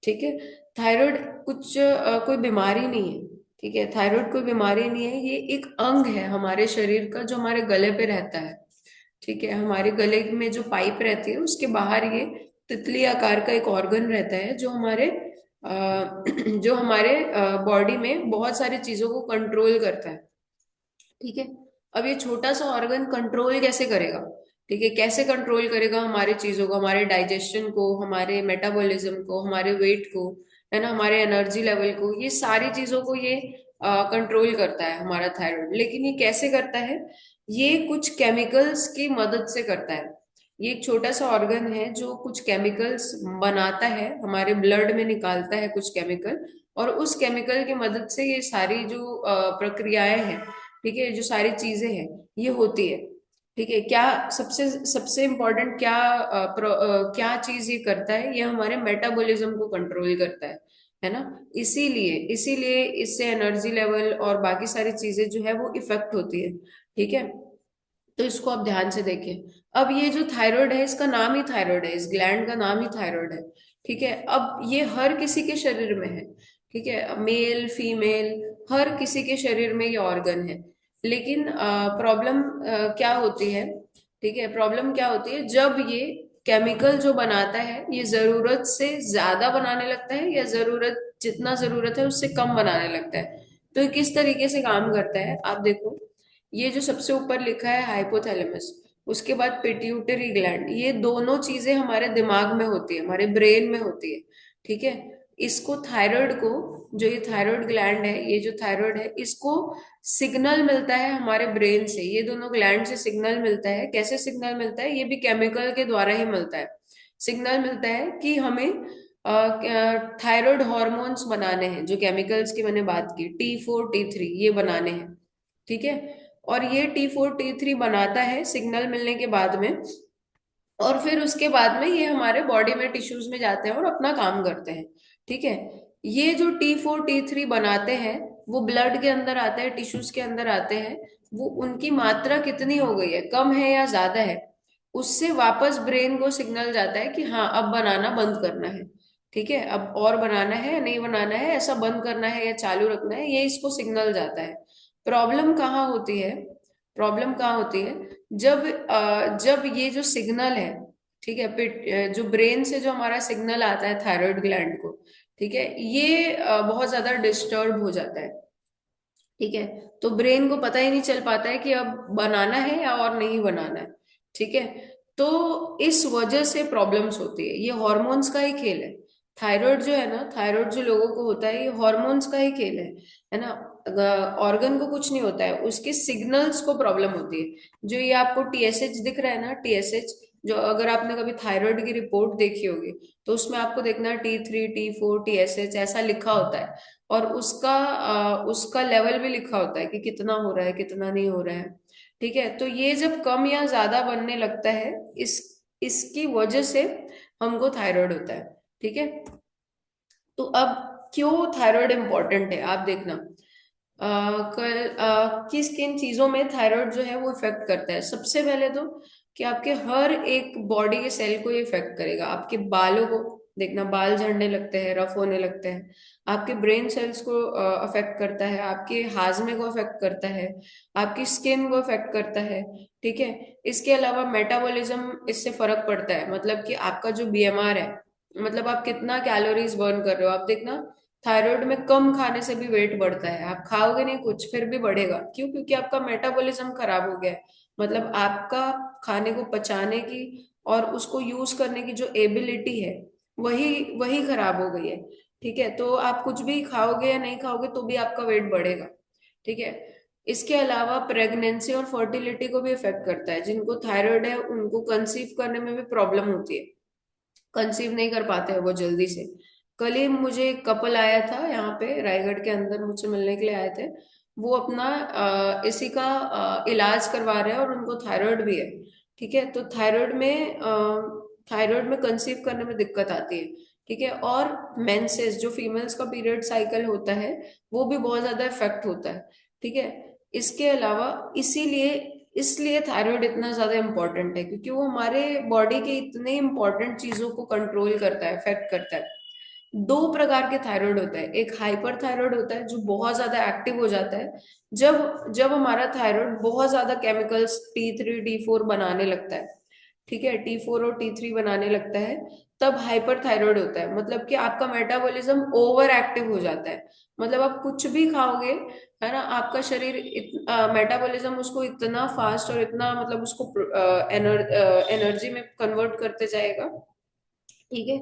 ठीक है। थायराइड कुछ कोई बीमारी नहीं है। ठीक है, थायराइड कोई बीमारी नहीं है, ये एक अंग है हमारे शरीर का जो हमारे गले पे रहता है। ठीक है, हमारे गले में जो पाइप रहती है उसके बाहर ये तितली आकार का एक ऑर्गन रहता है जो हमारे जो हमारे बॉडी में बहुत सारी चीजों को कंट्रोल करता है। ठीक है। अब ये छोटा सा ऑर्गन कंट्रोल कैसे करेगा? ठीक है, कैसे कंट्रोल करेगा हमारी चीजों को, हमारे डाइजेशन को, हमारे मेटाबॉलिज्म को, हमारे वेट को, है ना, हमारे एनर्जी लेवल को, ये सारी चीजों को ये कंट्रोल करता है हमारा थायराइड। लेकिन ये कैसे करता है? ये कुछ केमिकल्स की मदद से करता है। ये एक छोटा सा ऑर्गन है जो कुछ केमिकल्स बनाता है, हमारे ब्लड में निकालता है कुछ केमिकल, और उस केमिकल की मदद से ये सारी जो प्रक्रियाएं हैं, ठीक है, जो सारी चीजें हैं, ये होती है। ठीक है, क्या सबसे सबसे इम्पोर्टेंट क्या क्या चीज ये करता है? ये हमारे मेटाबॉलिज्म को कंट्रोल करता है ना। इसीलिए इसीलिए इससे एनर्जी लेवल और बाकी सारी चीजें जो है वो इफेक्ट होती है। ठीक है, तो इसको आप ध्यान से देखिए। अब ये जो थायराइड है, इसका नाम ही थायराइड है, इस ग्लैंड का नाम ही थायराइड है। ठीक है, अब ये हर किसी के शरीर में है। ठीक है, मेल फीमेल हर किसी के शरीर में ये ऑर्गन है। लेकिन प्रॉब्लम क्या होती है? ठीक है, प्रॉब्लम क्या होती है जब ये केमिकल जो बनाता है ये जरूरत से ज्यादा बनाने लगता है, या जरूरत जितना जरूरत है उससे कम बनाने लगता है। तो ये किस तरीके से काम करता है आप देखो। ये जो सबसे ऊपर लिखा है हाइपोथैलेमस, उसके बाद पिट्यूटरी ग्लैंड, ये दोनों चीजें हमारे दिमाग में होती है, हमारे ब्रेन में होती है। ठीक है, इसको थायराइड को, जो ये थायराइड ग्लैंड है, ये जो थायराइड है, इसको सिग्नल मिलता है हमारे ब्रेन से। ये दोनों ग्लैंड से सिग्नल मिलता है। कैसे सिग्नल मिलता है? ये भी केमिकल के द्वारा ही मिलता है। सिग्नल मिलता है कि हमें थायराइड हॉर्मोन्स बनाने हैं, जो केमिकल्स की मैंने बात की, T4 T3, ये बनाने हैं। ठीक है, और ये T4 T3 बनाता है सिग्नल मिलने के बाद में, और फिर उसके बाद में ये हमारे बॉडी में टिश्यूज में जाते हैं और अपना काम करते हैं। ठीक है, ये जो T4 T3 बनाते हैं वो ब्लड के अंदर आते हैं, टिश्यूज के अंदर आते हैं। वो उनकी मात्रा कितनी हो गई है, कम है या ज्यादा है, उससे वापस ब्रेन को सिग्नल जाता है कि हाँ अब बनाना बंद करना है। ठीक है, अब और बनाना है, नहीं बनाना है, ऐसा बंद करना है या चालू रखना है, ये इसको सिग्नल जाता है। प्रॉब्लम कहाँ होती है? प्रॉब्लम कहाँ होती है? जब जब ये जो सिग्नल है, ठीक है, जो ब्रेन से जो हमारा सिग्नल आता है थायराइड ग्लैंड को, ठीक है, ये बहुत ज्यादा डिस्टर्ब हो जाता है। ठीक है, तो ब्रेन को पता ही नहीं चल पाता है कि अब बनाना है या और नहीं बनाना है। ठीक है, तो इस वजह से प्रॉब्लम्स होती है। ये हॉर्मोन्स का ही खेल है। थायराइड जो है ना, थायराइड जो लोगों को होता है, ये हॉर्मोन्स का ही खेल है ना। ऑर्गन को कुछ नहीं होता है, उसके सिग्नल्स को प्रॉब्लम होती है। जो ये आपको टीएसएच दिख रहा है ना, टीएसएच, जो अगर आपने कभी थायराइड की रिपोर्ट देखी होगी तो उसमें आपको देखना T3 T4 TSH ऐसा लिखा होता है। और उसका लेवल भी लिखा होता है कि कितना हो रहा है, कितना नहीं हो रहा है। ठीक है, तो ये जब कम या ज्यादा बनने लगता है, इस इसकी वजह से हमको थायराइड होता है। ठीक है, तो अब क्यों थायराइड इंपॉर्टेंट है आप देखना। किस किन चीजों में थायराइड जो है वो इफेक्ट करता है? सबसे पहले तो कि आपके हर एक बॉडी के सेल को ये इफेक्ट करेगा। आपके बालों को देखना, बाल झड़ने लगते हैं, रफ होने लगते हैं। आपके ब्रेन सेल्स को अफेक्ट करता है, आपके हाजमे को अफेक्ट करता है, आपकी स्किन को अफेक्ट करता है। ठीक है, इसके अलावा मेटाबॉलिज्म इससे फर्क पड़ता है, मतलब कि आपका जो बीएमआर है, मतलब आप कितना कैलोरीज बर्न कर रहे हो, आप देखना। थायराइड में कम खाने से भी वेट बढ़ता है। आप खाओगे नहीं कुछ फिर भी बढ़ेगा, क्यों? क्योंकि आपका मेटाबॉलिज्म खराब हो गया है। मतलब आपका खाने को पचाने की और उसको यूज करने की जो एबिलिटी है, वही वही खराब हो गई है। ठीक है, तो आप कुछ भी खाओगे या नहीं खाओगे तो भी आपका वेट बढ़ेगा। ठीक है, इसके अलावा प्रेगनेंसी और फर्टिलिटी को भी इफेक्ट करता है। जिनको थायराइड है उनको कंसीव करने में भी प्रॉब्लम होती है, कंसीव नहीं कर पाते हैं वो जल्दी से। कल ही मुझे एक कपल आया था यहाँ पे रायगढ़ के अंदर, मुझसे मिलने के लिए आए थे। वो अपना इसी का इलाज करवा रहे हैं और उनको थायराइड भी है। ठीक है, तो थायराइड में कंसीव करने में दिक्कत आती है। ठीक है, और मेंसेस, जो फीमेल्स का पीरियड साइकिल होता है, वो भी बहुत ज्यादा इफेक्ट होता है। ठीक है, इसके अलावा इसीलिए इसलिए थायराइड इतना ज्यादा इंपॉर्टेंट है, क्योंकि वो हमारे बॉडी के इतने इंपॉर्टेंट चीजों को कंट्रोल करता है, इफेक्ट करता है। दो प्रकार के थायराइड होता है। एक हाइपर थायराइड होता है जो बहुत ज्यादा एक्टिव हो जाता है जब जब हमारा थायराइड बहुत ज्यादा केमिकल्स T3 T4 बनाने लगता है। ठीक है, T4 और T3 बनाने लगता है, तब हाइपर थायराइड होता है। मतलब कि आपका मेटाबॉलिज्म ओवर एक्टिव हो जाता है। मतलब आप कुछ भी खाओगे, है ना, आपका शरीर मेटाबॉलिज्म उसको इतना फास्ट और इतना मतलब उसको एनर्जी में कन्वर्ट करते जाएगा, ठीक है,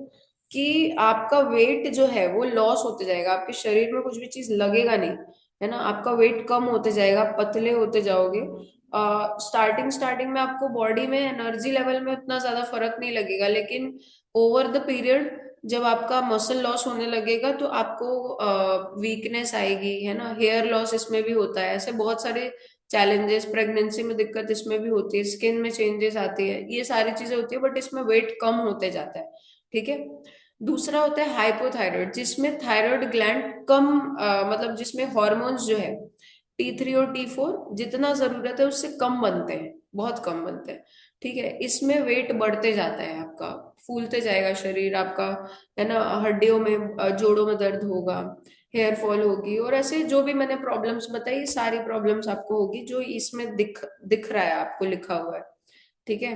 कि आपका वेट जो है वो लॉस होते जाएगा, आपके शरीर में कुछ भी चीज लगेगा नहीं, है ना, आपका वेट कम होते जाएगा, पतले होते जाओगे। स्टार्टिंग स्टार्टिंग में आपको बॉडी में एनर्जी लेवल में उतना ज्यादा फर्क नहीं लगेगा, लेकिन ओवर द पीरियड जब आपका मसल लॉस होने लगेगा तो आपको वीकनेस आएगी, है ना, हेयर लॉस इसमें भी होता है, ऐसे बहुत सारे चैलेंजेस, प्रेगनेंसी में दिक्कत इसमें भी होती है, स्किन में चेंजेस आती है, ये सारी चीजें होती है, बट इसमें वेट कम होते जाता है। ठीक है। दूसरा होता है हाइपोथायराइड, जिसमें थायराइड ग्लैंड कम, मतलब जिसमें हॉर्मोन्स जो है T3 और T4 जितना जरूरत है उससे कम बनते हैं, बहुत कम बनते हैं। ठीक है, इसमें वेट बढ़ते जाता है आपका, फूलते जाएगा शरीर आपका, है ना, हड्डियों में जोड़ों में दर्द होगा, हेयर फॉल होगी, और ऐसे जो भी मैंने प्रॉब्लम्स बताई ये सारी प्रॉब्लम्स आपको होगी जो इसमें दिख दिख रहा है, आपको लिखा हुआ है। ठीक है,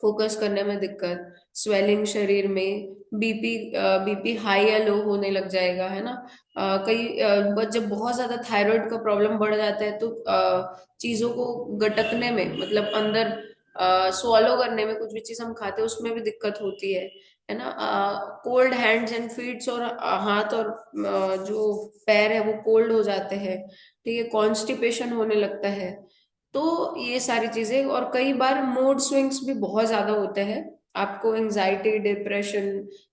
फोकस करने में दिक्कत, स्वेलिंग शरीर में, बीपी हाई या लो होने लग जाएगा, है ना। जब बहुत ज्यादा थायराइड का प्रॉब्लम बढ़ जाता है तो चीजों को गटकने में, मतलब अंदर स्वॉलो करने में, कुछ भी चीज हम खाते हैं उसमें भी दिक्कत होती है ना। कोल्ड हैंड्स एंड फीट्स, और हाथ और जो पैर है वो कोल्ड हो जाते हैं। ठीक है, कॉन्स्टिपेशन होने लगता है। तो ये सारी चीजें, और कई बार मूड स्विंग्स भी बहुत ज्यादा होते हैं, आपको एंजाइटी, डिप्रेशन,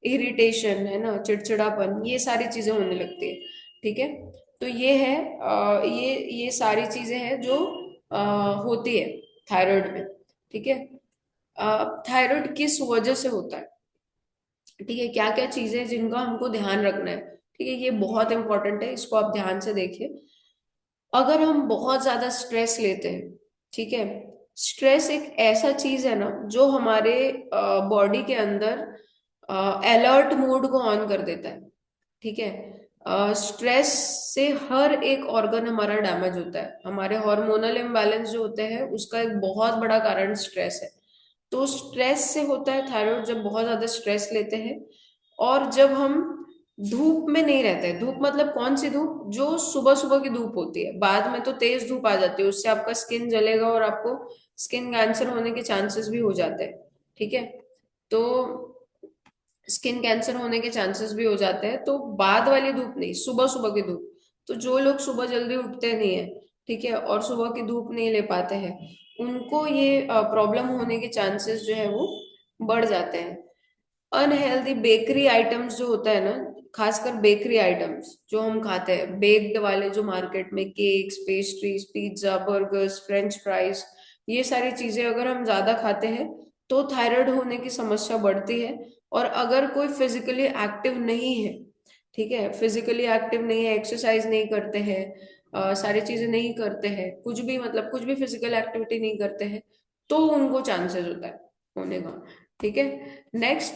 इरिटेशन, है ना, चिड़चिड़ापन, ये सारी चीजें होने लगती है। ठीक है, तो ये है, ये सारी चीजें हैं जो होती है थायराइड में। ठीक है, थायराइड किस वजह से होता है, ठीक है, क्या क्या चीजें जिनका हमको ध्यान रखना है, ठीक है, ये बहुत इंपॉर्टेंट है, इसको आप ध्यान से देखिए। अगर हम बहुत ज्यादा स्ट्रेस लेते हैं, ठीक है, स्ट्रेस एक ऐसा चीज है ना जो हमारे बॉडी के अंदर अलर्ट मोड को ऑन कर देता है। ठीक है, स्ट्रेस से हर एक ऑर्गन हमारा डैमेज होता है, हमारे हार्मोनल इम्बैलेंस जो होते हैं उसका एक बहुत बड़ा कारण स्ट्रेस है। तो स्ट्रेस से होता है थायराइड, जब बहुत ज्यादा स्ट्रेस लेते हैं, और जब हम धूप में नहीं रहते हैं। धूप मतलब कौन सी धूप, जो सुबह सुबह की धूप होती है, बाद में तो तेज धूप आ जाती है, उससे आपका स्किन जलेगा और आपको स्किन कैंसर होने के चांसेस भी हो जाते हैं। ठीक है, तो स्किन कैंसर होने के चांसेस भी हो जाते हैं, तो बाद वाली धूप नहीं, सुबह सुबह की धूप। तो जो लोग सुबह जल्दी उठते नहीं है, ठीक है, और सुबह की धूप नहीं ले पाते हैं, उनको ये प्रॉब्लम होने के चांसेस जो है वो बढ़ जाते हैं। अनहेल्दी बेकरी आइटम्स जो होता है ना, खासकर बेकरी आइटम्स जो हम खाते हैं, बेक्ड वाले, जो मार्केट में cakes, pastries, pizza, burgers, French fries, ये सारी चीजें अगर हम ज्यादा खाते हैं तो थायराइड होने की समस्या बढ़ती है। और अगर कोई फिजिकली एक्टिव नहीं है, ठीक है, फिजिकली एक्टिव नहीं है, एक्सरसाइज नहीं करते हैं, सारी चीजें नहीं करते हैं, कुछ भी मतलब कुछ भी फिजिकल एक्टिविटी नहीं करते हैं, तो उनको चांसेस होता है होने का। ठीक है, नेक्स्ट,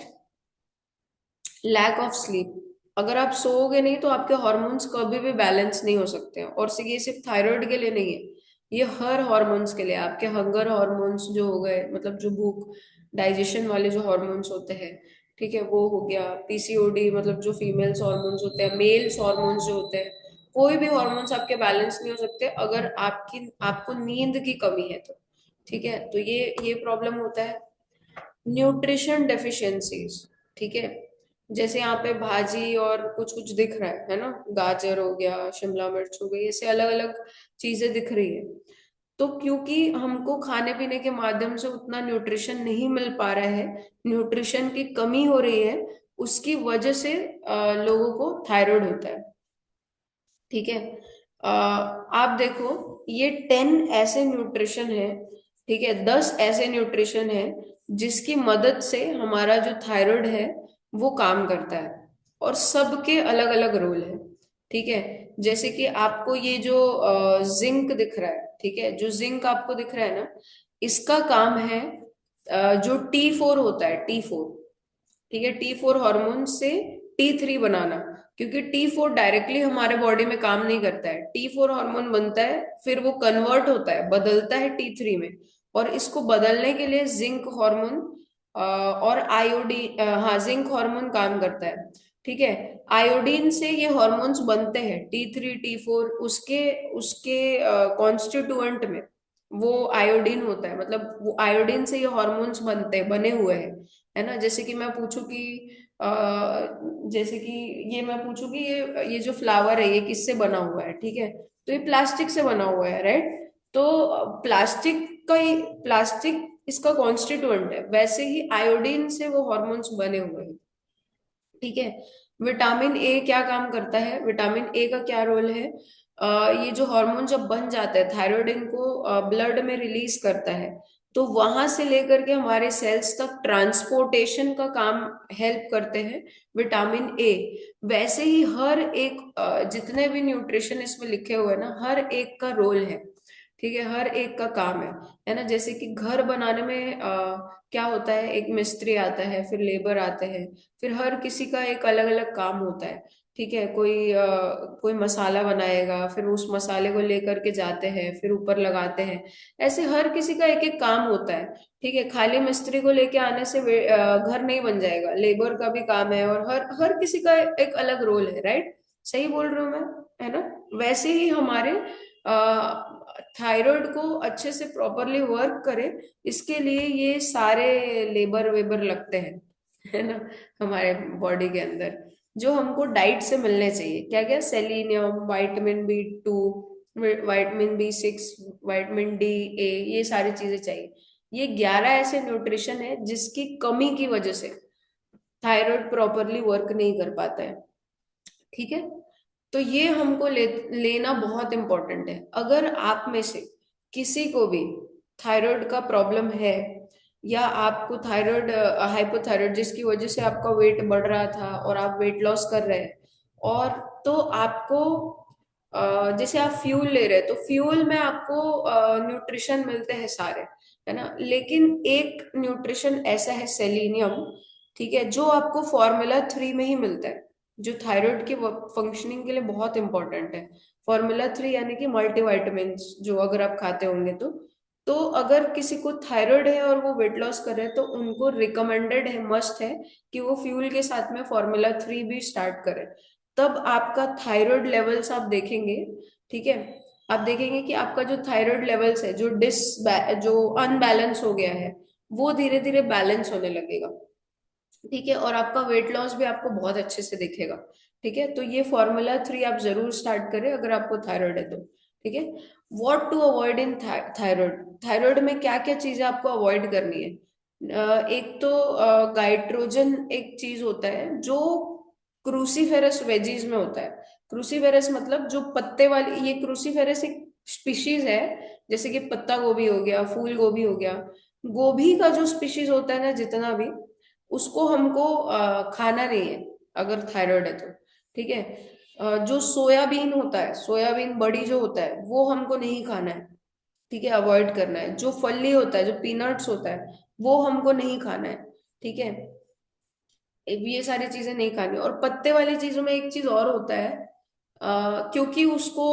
लैक ऑफ स्लीप। अगर आप सोओगे नहीं तो आपके हॉर्मोन्स कभी भी बैलेंस नहीं हो सकते हैं, और ये सिर्फ थायराइड के लिए नहीं है, ये हर हॉर्मोन्स के लिए, आपके हंगर हॉर्मोन्स जो हो गए, मतलब जो भूख, डाइजेशन वाले जो हॉर्मोन्स होते हैं, ठीक है, वो हो गया, पीसीओडी मतलब जो फीमेल्स हॉर्मोन्स होते हैं, मेल्स हॉर्मोन्स जो होते हैं, कोई भी हॉर्मोन्स आपके बैलेंस नहीं हो सकते अगर आपको नींद की कमी है तो। ठीक है, तो ये प्रॉब्लम होता है। न्यूट्रिशन डेफिशिएंसीज, ठीक है, जैसे यहाँ पे भाजी और कुछ कुछ दिख रहा है ना, गाजर हो गया, शिमला मिर्च हो गई, ऐसे अलग अलग चीजें दिख रही है। तो क्योंकि हमको खाने पीने के माध्यम से उतना न्यूट्रिशन नहीं मिल पा रहा है, न्यूट्रिशन की कमी हो रही है, उसकी वजह से लोगों को थायराइड होता है। ठीक है, आप देखो, ये 10 ऐसे न्यूट्रिशन है, ठीक है, 10 ऐसे न्यूट्रिशन है जिसकी मदद से हमारा जो थायराइड है वो काम करता है, और सबके अलग अलग रोल है। ठीक है, जैसे कि आपको ये जो जिंक दिख रहा है, ठीक है, जो जिंक आपको दिख रहा है ना, इसका काम है जो T4 होता है, T4, ठीक है, T4 हार्मोन से T3 बनाना, क्योंकि T4 डायरेक्टली हमारे बॉडी में काम नहीं करता है। T4 हार्मोन बनता है, फिर वो कन्वर्ट होता है, बदलता है T3 में, और इसको बदलने के लिए जिंक हार्मोन और आयोडीन, हाँ जिंक हार्मोन काम करता है। ठीक है, आयोडीन से ये हॉर्मोन्स बनते हैं T3 T4, उसके उसके कॉन्स्टिट्यूएंट में वो आयोडीन होता है, मतलब वो आयोडीन से ये हॉर्मोन्स बनते हैं, बने हुए हैं, है ना। जैसे कि मैं पूछूं कि अ, जैसे कि ये मैं पूछूं कि ये जो फ्लावर है ये किससे बना हुआ है, ठीक है, तो ये प्लास्टिक से बना हुआ है, राइट। तो प्लास्टिक का ही, प्लास्टिक इसका कॉन्स्टिट्यूएंट है, वैसे ही आयोडीन से वो हॉर्मोन्स बने हुए हैं। ठीक है, विटामिन ए क्या काम करता है, विटामिन ए का क्या रोल है, ये जो हार्मोन जब बन जाता है थायराइड, इनको ब्लड में रिलीज करता है, तो वहां से लेकर के हमारे सेल्स तक ट्रांसपोर्टेशन का काम हेल्प करते हैं विटामिन ए। वैसे ही हर एक जितने भी न्यूट्रिशन इसमें लिखे हुए हैं ना, हर एक का रोल है, ठीक है, हर एक का काम है ना। जैसे कि घर बनाने में क्या होता है, एक मिस्त्री आता है, फिर लेबर आते हैं, फिर हर किसी का एक अलग अलग काम होता है। ठीक है, कोई मसाला बनाएगा, फिर उस मसाले को लेकर के जाते हैं, फिर ऊपर लगाते हैं। ऐसे हर किसी का एक एक काम होता है। ठीक है, खाली मिस्त्री को लेके आने से घर नहीं बन जाएगा, लेबर का भी काम है, और हर हर किसी का एक अलग रोल है, राइट। सही बोल रही हूँ मैं, है ना। वैसे ही हमारे थायराइड को अच्छे से प्रॉपरली वर्क करे, इसके लिए ये सारे लेबर वेबर लगते हैं, है ना, हमारे बॉडी के अंदर, जो हमको डाइट से मिलने चाहिए। क्या क्या, selenium, vitamin B2, vitamin B6, vitamin D, A, ये सारी चीजें चाहिए। ये 11 ऐसे न्यूट्रिशन है जिसकी कमी की वजह से थायराइड प्रॉपरली वर्क नहीं कर पाता है। ठीक है, तो ये हमको लेना बहुत इंपॉर्टेंट है। अगर आप में से किसी को भी थायराइड का प्रॉब्लम है, या आपको थायराइड, हाइपोथायराइड जिसकी वजह से आपका वेट बढ़ रहा था और आप वेट लॉस कर रहे हैं, और तो आपको जैसे आप फ्यूल ले रहे हैं, तो फ्यूल में आपको न्यूट्रिशन मिलते हैं सारे, है ना, लेकिन एक न्यूट्रिशन ऐसा है सेलिनियम, ठीक है, जो आपको Formula 3 में ही मिलता है, जो थायराइड की फंक्शनिंग के लिए बहुत इंपॉर्टेंट है। Formula 3 यानी कि मल्टीविटामिन, जो अगर आप खाते होंगे तो अगर किसी को थायराइड है और वो वेट लॉस कर रहे हैं, तो उनको रिकमेंडेड है, मस्ट है कि वो फ्यूल के साथ में Formula 3 भी स्टार्ट करें। तब आपका थायराइड लेवल्स आप देखेंगे, ठीक है, आप देखेंगे कि आपका जो थायराइड लेवल्स है, जो अनबैलेंस हो गया है, वो धीरे धीरे बैलेंस होने लगेगा। ठीक है, और आपका वेट लॉस भी आपको बहुत अच्छे से दिखेगा। ठीक है, तो ये Formula 3 आप जरूर स्टार्ट करें अगर आपको थायराइड है तो। ठीक है, what to avoid in thyroid, thyroid में क्या क्या चीजें आपको अवॉइड करनी है। एक तो गाइट्रोजन एक चीज होता है जो क्रूसीफेरस वेजीज में होता है। क्रूसीफेरस मतलब जो पत्ते वाली, ये क्रूसीफेरस एक स्पीशीज है, जैसे कि पत्ता गोभी हो गया, फूल गोभी हो गया, गोभी का जो स्पीशीज होता है ना, जितना भी, उसको हमको खाना नहीं है अगर थायराइड है तो। ठीक है, जो सोयाबीन होता है, सोयाबीन बड़ी जो होता है, वो हमको नहीं खाना है। ठीक है, अवॉइड करना है। जो फली होता है, जो पीनट्स होता है, वो हमको नहीं खाना है। ठीक है, ये सारी चीजें नहीं खानी। और पत्ते वाली चीजों में एक चीज और होता है, क्योंकि उसको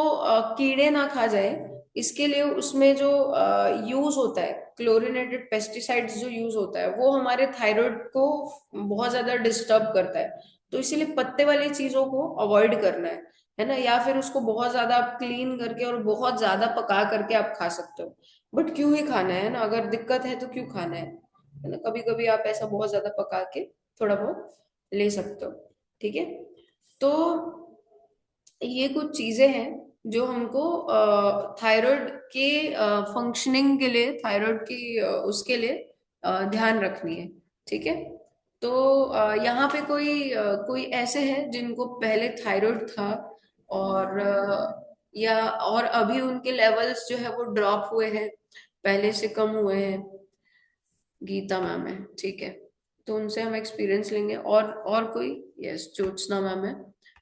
कीड़े ना खा जाए, इसके लिए उसमें जो यूज होता है, क्लोरीनेटेड पेस्टिसाइड्स जो यूज होता है, वो हमारे थायराइड को बहुत ज्यादा डिस्टर्ब करता है। तो इसीलिए पत्ते वाली चीजों को अवॉइड करना है ना। या फिर उसको बहुत ज्यादा आप क्लीन करके और बहुत ज्यादा पका करके आप खा सकते हो, बट क्यों ही खाना है ना, अगर दिक्कत है तो क्यों खाना है ना। कभी कभी आप ऐसा बहुत ज्यादा पका के थोड़ा बहुत ले सकते हो। ठीक है, तो ये कुछ चीजें हैं जो हमको थायराइड के फंक्शनिंग के लिए, थायराइड की उसके लिए ध्यान रखनी है। ठीक है, तो यहाँ पे कोई ऐसे हैं जिनको पहले थायराइड था, और या और अभी उनके लेवल्स जो है वो ड्रॉप हुए हैं, पहले से कम हुए हैं। गीता मैम है, ठीक है, तो उनसे हम एक्सपीरियंस लेंगे। और कोई, यस, ज्योत्सना मैम है,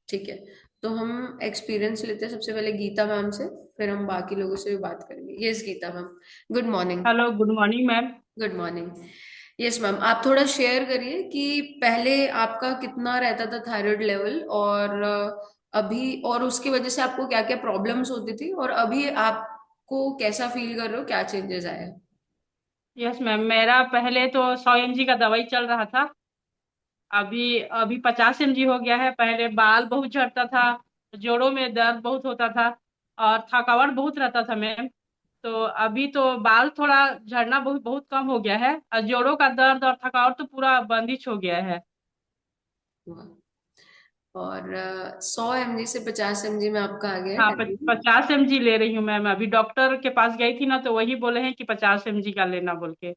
ठीक है। तो हम एक्सपीरियंस लेते हैं सबसे पहले गीता मैम से, फिर हम बाकी लोगों से भी बात करेंगे। Yes Geeta ma'am, good morning. Hello, good morning ma'am. Good morning. Yes ma'am, आप थोड़ा शेयर करिए कि पहले आपका कितना रहता था थायराइड लेवल, और अभी, और उसकी वजह से आपको क्या क्या प्रॉब्लम्स होती थी, और अभी आपको कैसा फील कर रहे हो, क्या चेंजेस आए हैं? यस मैम, मेरा पहले तो 100 mg का दवाई चल रहा था। अभी अभी 50 mg हो गया है। पहले बाल बहुत झड़ता था, जोड़ों में दर्द बहुत होता था, और थकावट बहुत रहता था मैम। तो अभी तो बाल थोड़ा झड़ना बहुत बहुत कम हो गया है, और जोड़ों का दर्द और थकावट तो पूरा बंदिश हो गया है। और 100 mg से 50 mg में आपका आ गया हाँ, है? 50 mg ले रही हूँ मैम। अभी डॉक्टर के पास गई थी ना, तो वही बोले हैं कि 50 mg का लेना बोल के।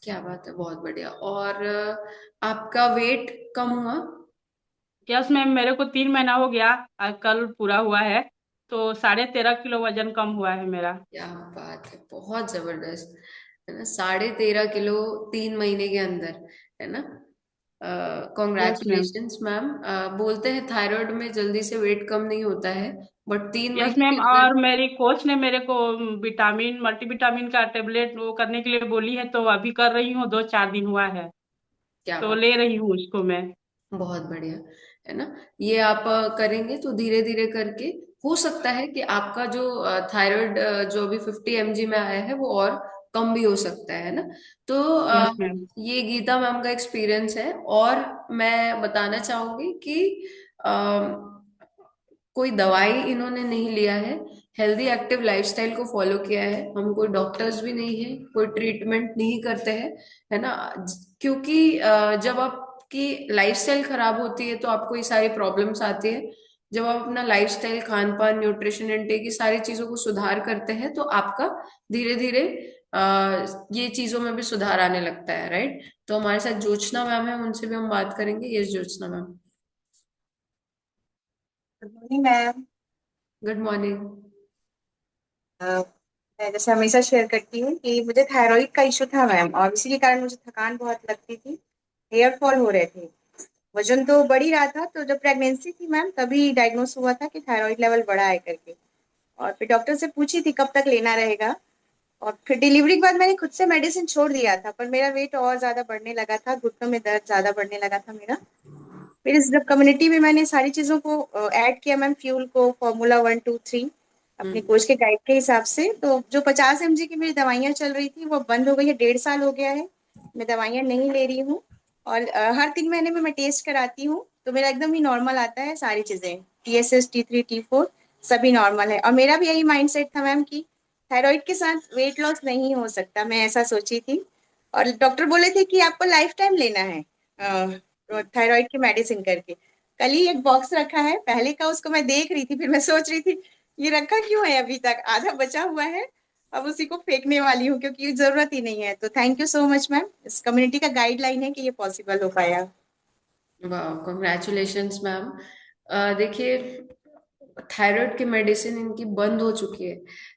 क्या बात है, बहुत बढ़िया। और आपका वेट कम हुआ? यस मैम, मेरे को 3 महीना हो गया, कल पूरा हुआ है। तो 13.5 किलो वजन कम हुआ है मेरा। क्या बात है, बहुत जबरदस्त। है ना, 13.5 किलो 3 महीने के अंदर, है ना? Yes ma'am. Congratulations ma'am. बोलते हैं थायराइड में जल्दी से वेट कम नहीं होता है, बट तीन यस महीने के मैम, अंदर। और मेरी कोच ने मेरे को विटामिन मल्टीविटामिन का टेबलेट वो करने के लिए बोली है, तो अभी कर रही हूँ, 2-4 दिन हुआ है। क्या तो बात, ले रही हूँ उसको मैं। बहुत बढ़िया। है ना, ये आप करेंगे तो धीरे धीरे करके हो सकता है कि आपका जो थायराइड जो अभी 50 mg में आया है वो और कम भी हो सकता है ना। तो यस मैम। ये गीता मैम का एक्सपीरियंस है, और मैं बताना चाहूंगी कि कोई दवाई इन्होंने नहीं लिया है, हेल्दी एक्टिव लाइफस्टाइल को फॉलो किया है। हम कोई डॉक्टर्स भी नहीं है, कोई ट्रीटमेंट नहीं करते हैं, है ना। क्योंकि जब आपकी लाइफस्टाइल खराब होती है तो आपको ये सारी प्रॉब्लम्स आती है। जब आप अपना लाइफस्टाइल, खान पान, न्यूट्रिशन इनटेक, ये सारी चीजों को सुधार करते हैं तो आपका धीरे धीरे ये चीजों में भी सुधार आने लगता है, राइट। तो हमारे साथ ज्योत्सना मैम है, उनसे भी हम बात करेंगे। Yes Jyotsna ma'am. Good morning ma'am. Good morning. मैं जैसे हमेशा शेयर करती हूँ कि मुझे थायराइड का इशू था मैम, और इसी के कारण मुझे थकान बहुत लगती थी, हेयर फॉल हो रहे थे, वजन तो बढ़ ही रहा था। तो जब प्रेगनेंसी थी मैम, तभी डायग्नोस हुआ था कि थायराइड लेवल बढ़ा है करके। और फिर डॉक्टर से पूछी थी कब तक लेना रहेगा। और फिर डिलीवरी के बाद मैंने खुद से मेडिसिन छोड़ दिया था, पर मेरा वेट और ज्यादा बढ़ने लगा था, घुटनों में दर्द ज्यादा बढ़ने लगा था मेरा। फिर इस जब कम्युनिटी में मैंने सारी चीज़ों को ऐड किया मैम, फ्यूल को, Formula 1 2 3, अपने हम्म। कोच के गाइड के हिसाब से, तो जो 50 mg की मेरी दवाइयाँ चल रही थी वो बंद हो गई है। 1.5 साल हो गया है मैं दवाइयाँ नहीं ले रही हूँ। और हर 3 महीने में मैं टेस्ट कराती हूँ, तो मेरा एकदम ही नॉर्मल आता है, सारी चीज़ें TSH T3 T4 सभी नॉर्मल है। और मेरा भी यही माइंडसेट था मैम कि थायराइड के साथ वेट लॉस नहीं हो सकता, मैं ऐसा सोची थी। और डॉक्टर बोले थे कि आपको लाइफ टाइम लेना है थायराइड की मेडिसिन करके। कल ही एक बॉक्स रखा है, पहले का उसको मैं देख रही थी, फिर मैं सोच रही थी ये रखा क्यों है, अभी तक आधा बचा हुआ है। अब उसी को फेंकने वाली हूँ क्योंकि जरूरत ही नहीं है। तो thank you so much ma'am, इस कम्युनिटी का गाइडलाइन है कि ये पॉसिबल हो पाया। वाह, कॉन्ग्रेचुलेशंस मैम। देखिए, थायराइड की मेडिसिन इनकी बंद हो चुकी है,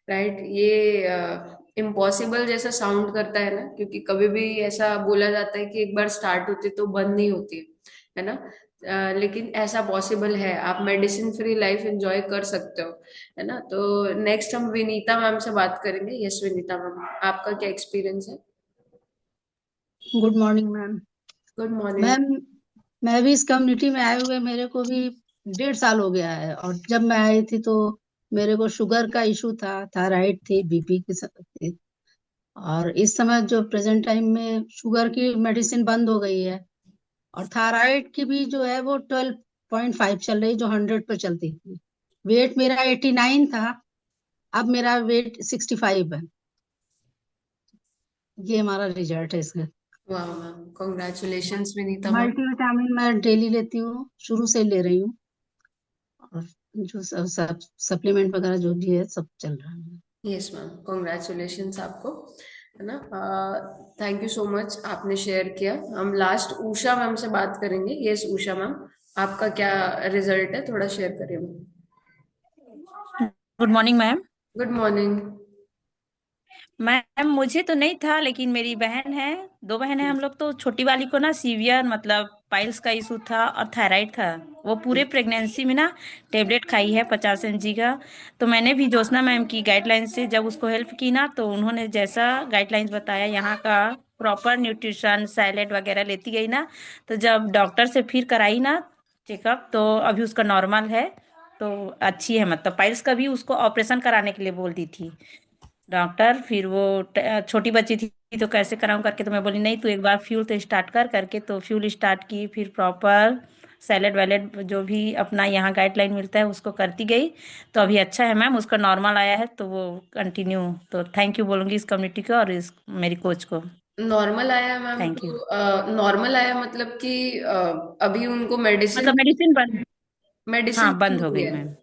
राइट। ये इम्पॉसिबल जैसा साउंड करता है ना, क्योंकि कभी भी ऐसा बोला जाता है कि एक बार स्टार्ट होती तो बंद नहीं होती है ना। लेकिन ऐसा पॉसिबल है, आप मेडिसिन फ्री लाइफ एंजॉय कर सकते हो, है ना। तो नेक्स्ट हम विनीता मैम से बात करेंगे। यस विनीता मैम, आपका क्या एक्सपीरियंस है? Good morning ma'am. Good morning. Ma'am, मैं भी इस कम्युनिटी में आए हुए मेरे को भी 1.5 साल हो गया है। और जब मैं आई थी तो मेरे को शुगर का इशू था, थायराइड थी, बीपी की थी। और इस समय जो प्रेजेंट टाइम में शुगर की मेडिसिन बंद हो गई है, और थायराइड की भी जो है वो 12.5 चल रही, जो 100 पे चलती थी। वेट मेरा 89 था, अब मेरा वेट 65 है। ये हमारा रिजल्ट है इसका। वाह ma'am, congratulations Vinita ma'am. Multivitamin मैं डेली लेती हूँ, शुरू से ले रही हूँ। और जो सब सप्लीमेंट वगैरह जो भी है सब चल रहा है। यस मैम, कॉन्ग्रेचुलेशंस आपको, है ना। थैंक यू सो मच, आपने शेयर किया। हम लास्ट उषा मैम से बात करेंगे। यस उषा मैम, आपका क्या रिजल्ट है, थोड़ा शेयर करिए ma'am. Good morning ma'am. Good morning. Ma'am मुझे तो नहीं था, लेकिन मेरी बहन है, दो बहन है हम लोग। तो छोटी वाली को ना सीवियर मतलब पाइल्स का इशू था और थायराइड था। वो पूरे प्रेगनेंसी में ना टेबलेट खाई है 50 mg का। तो मैंने भी ज्योत्सना मैम की गाइडलाइन से जब उसको हेल्प की ना, तो उन्होंने जैसा गाइडलाइंस बताया यहाँ का प्रॉपर न्यूट्रिशन सैलेड वगैरह लेती गई ना, तो जब डॉक्टर से फिर कराई ना चेकअप, तो अभी उसका नॉर्मल है। तो अच्छी है, मतलब पाइल्स का भी उसको ऑपरेशन कराने के लिए बोल दी थी डॉक्टर। फिर वो छोटी बच्ची थी तो कैसे कराऊं करके, तो मैं बोली नहीं तू एक बार फ्यूल तो स्टार्ट कर करके, तो फ्यूल स्टार्ट की, फिर प्रॉपर सैलेड वैलेड जो भी अपना यहाँ गाइडलाइन मिलता है उसको करती गई। तो अभी अच्छा है मैम, उसका नॉर्मल आया है, तो वो कंटिन्यू। तो थैंक यू बोलूंगी इस कम्युनिटी को और इस मेरी कोच को। नॉर्मल आया मैम, थैंक यू। तो नॉर्मल आया मतलब कि अभी उनको मेडिसिन मतलब मेडिसिन बंद। मेडिसिन हाँ, बंद हो हुई गई है? मैम।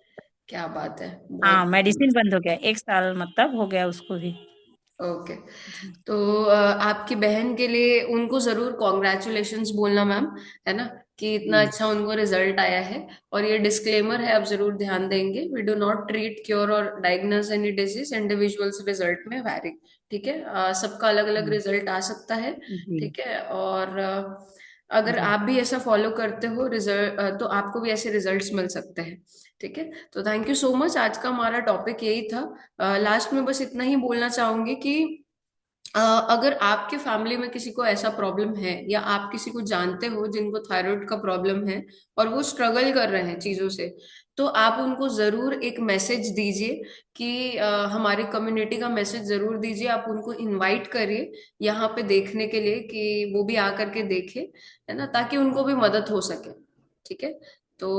क्या बात है, हाँ, बहुत मेडिसिन बंद हो गया, 1 साल मतलब हो गया उसको भी। ओके। जी। तो आपकी बहन के लिए उनको जरूर कॉन्ग्रेचुलेशंस बोलना मैम, है ना, कि इतना जी। अच्छा उनको रिजल्ट आया है। और ये डिस्क्लेमर है, आप जरूर ध्यान देंगे, we do not treat cure और diagnose any disease, individuals result में वैरी। ठीक है, सबका अलग अलग जी। रिजल्ट आ सकता है। जी। ठीक है, और अगर जी। आप भी ऐसा फॉलो करते हो रिजल्ट, तो आपको भी ऐसे रिजल्ट्स मिल सकते हैं। ठीक है, तो थैंक यू सो मच, आज का हमारा टॉपिक यही था। लास्ट में बस इतना ही बोलना चाहूंगी कि अगर आपके फैमिली में किसी को ऐसा प्रॉब्लम है, या आप किसी को जानते हो जिनको थायराइड का प्रॉब्लम है और वो स्ट्रगल कर रहे हैं चीजों से, तो आप उनको जरूर एक मैसेज दीजिए कि हमारी कम्युनिटी का मैसेज जरूर दीजिए, आप उनको इनवाइट करिए यहाँ पे देखने के लिए, कि वो भी आकर के देखे, है ना, ताकि उनको भी मदद हो सके। ठीक है, तो